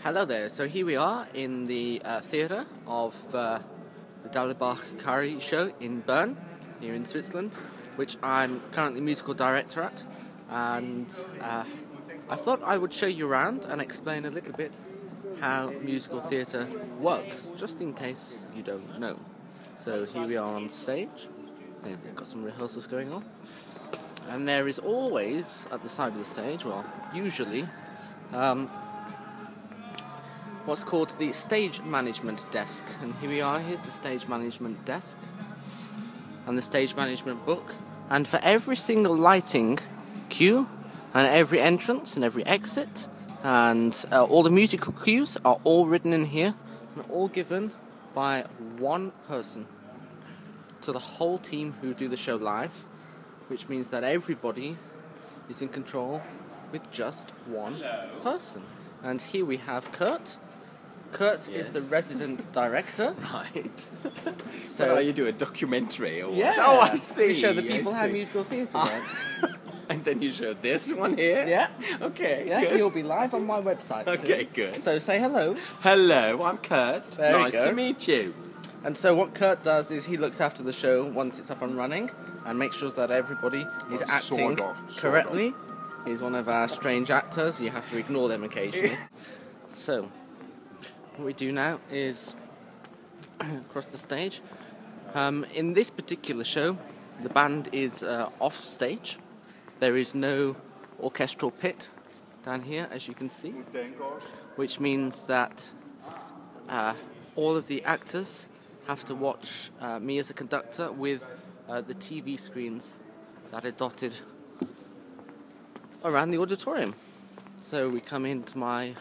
Hello there, so here we are in the theatre of the Dallebach Kari show in Bern, here in Switzerland, which I'm currently musical director at, and I thought I would show you around and explain a little bit how musical theatre works, just in case you don't know. So here we are on stage, we've got some rehearsals going on, and there is always, at the side of the stage, well, usually, what's called the stage management desk. And here we are, here's the stage management desk and the stage management book. And for every single lighting cue and every entrance and every exit and all the musical cues are all written in here and all given by one person to the whole team who do the show live, which means that everybody is in control with just one person. And here we have Kurt. Kurt is the resident director. Right. So you do a documentary or what? Yeah. Oh, I see. We show the people how musical theatre works. And then you show this one here? Yeah. Okay, Yeah, good. you'll be live on my website soon. Okay, good. So say hello. Hello, I'm Kurt. There you nice go. to meet you. And so what Kurt does is he looks after the show once it's up and running and makes sure that everybody is acting correctly. He's one of our strange actors. You have to ignore them occasionally. So what we do now is across the stage. In this particular show, the band is off stage. There is no orchestral pit down here, as you can see, which means that all of the actors have to watch me as a conductor with the TV screens that are dotted around the auditorium. So we come into my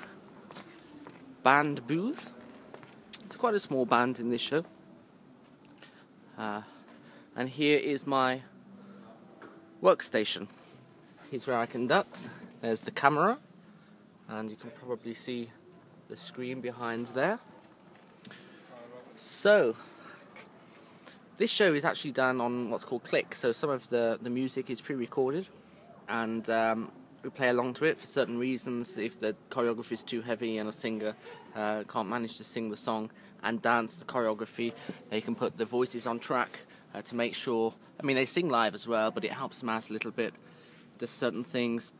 band booth. It's quite a small band in this show. And here is my workstation. Here's where I conduct. There's the camera, and you can probably see the screen behind there. So, this show is actually done on what's called click, so some of the music is pre-recorded, and we play along to it for certain reasons. If the choreography is too heavy and a singer can't manage to sing the song and dance the choreography, they can put the voices on track to make sure, I mean they sing live as well, but it helps them out a little bit. There's certain things.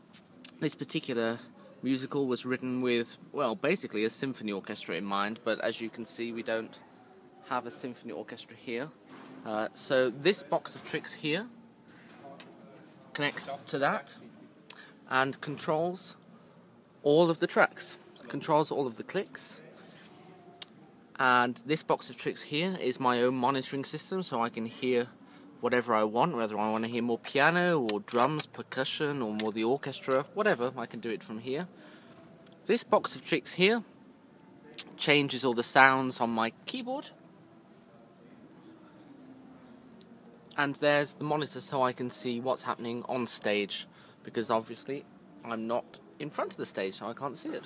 This particular musical was written with, well, basically a symphony orchestra in mind, but as you can see we don't have a symphony orchestra here. So this box of tricks here connects to that and controls all of the tracks, controls all of the clicks. And this box of tricks here is my own monitoring system, so I can hear whatever I want, whether I want to hear more piano or drums, percussion, or more the orchestra, whatever, I can do it from here. This box of tricks here changes all the sounds on my keyboard. And there's the monitor so I can see what's happening on stage, because obviously I'm not in front of the stage, so I can't see it.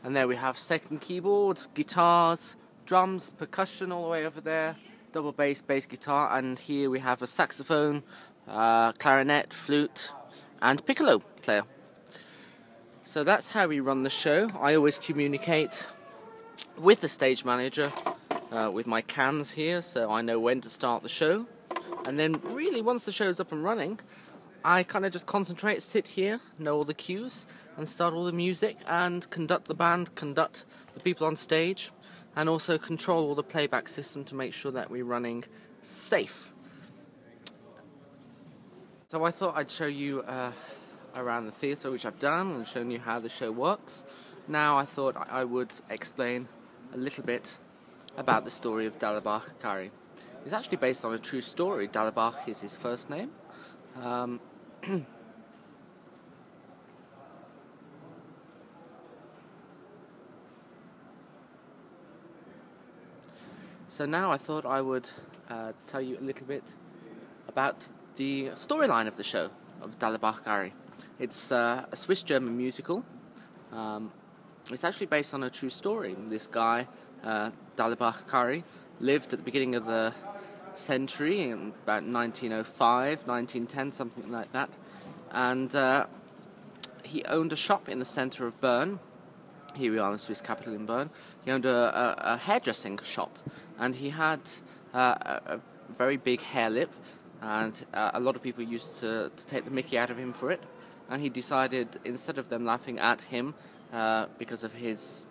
And there we have second keyboards, guitars, drums, percussion all the way over there, double bass, bass guitar, and here we have a saxophone, clarinet, flute, and piccolo player. So that's how we run the show. I always communicate with the stage manager with my cans here, so I know when to start the show. And then really once the show's up and running, I kind of just concentrate, sit here, know all the cues, and start all the music, and conduct the band, conduct the people on stage, and also control all the playback system to make sure that we're running safe. So I thought I'd show you around the theatre, which I've done, and shown you how the show works. Now I thought I would explain a little bit about the story of Dallebach Kari. It's actually based on a true story. Dallebach is his first name. So now I thought I would tell you a little bit about the storyline of the show, of Dallebach Kari. It's a Swiss-German musical. It's actually based on a true story. This guy, Dallebach Kari, lived at the beginning of the century, in about 1905, 1910, something like that. And he owned a shop in the centre of Bern. here we are in the Swiss capital in Bern. He owned a hairdressing shop, and he had a very big hair lip, and a lot of people used to take the mickey out of him for it. And he decided, instead of them laughing at him because of his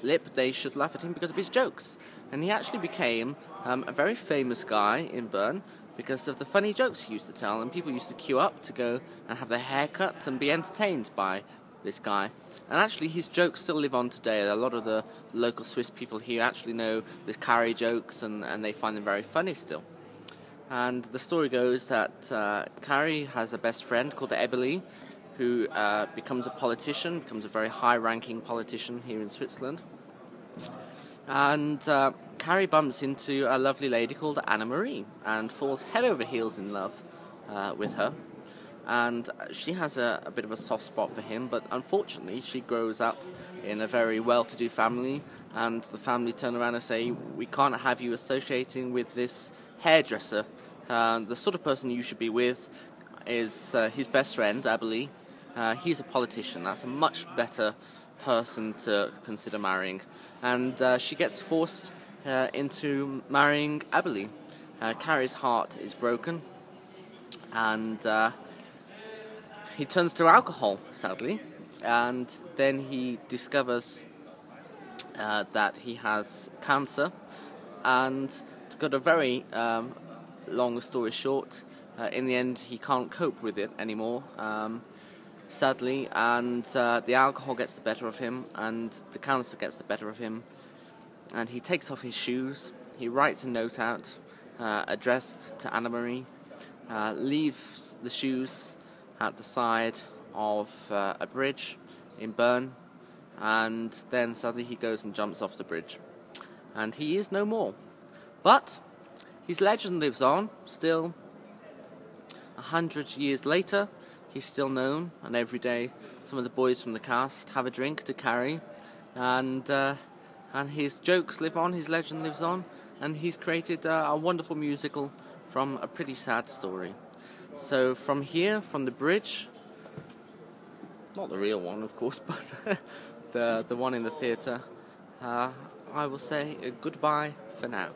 lip, they should laugh at him because of his jokes. And he actually became a very famous guy in Bern because of the funny jokes he used to tell, and people used to queue up to go and have their hair cut and be entertained by this guy. And actually his jokes still live on today. A lot of the local Swiss people here actually know the Kari jokes, and they find them very funny still. And the story goes that Kari has a best friend called Eberli, who becomes a politician, becomes a very high-ranking politician here in Switzerland. And Kari bumps into a lovely lady called Anna-Marie and falls head over heels in love with her. And she has a bit of a soft spot for him, but unfortunately she grows up in a very well-to-do family, and the family turn around and say, we can't have you associating with this hairdresser. The sort of person you should be with is his best friend, Eberli. He's a politician. That's a much better person to consider marrying. And she gets forced into marrying Eberli. Kari's heart is broken, and he turns to alcohol, sadly, and then he discovers that he has cancer. And to cut a very long story short, in the end he can't cope with it anymore, sadly, and the alcohol gets the better of him, and the cancer gets the better of him, and he takes off his shoes, he writes a note out addressed to Anna-Marie, leaves the shoes at the side of a bridge in Bern, and then suddenly he goes and jumps off the bridge, and he is no more. But his legend lives on, still 100 years later. He's still known, and every day some of the boys from the cast have a drink to Kari, and his jokes live on, his legend lives on, and he's created a wonderful musical from a pretty sad story. So from here, from the bridge, not the real one of course, but the one in the theatre, I will say goodbye for now.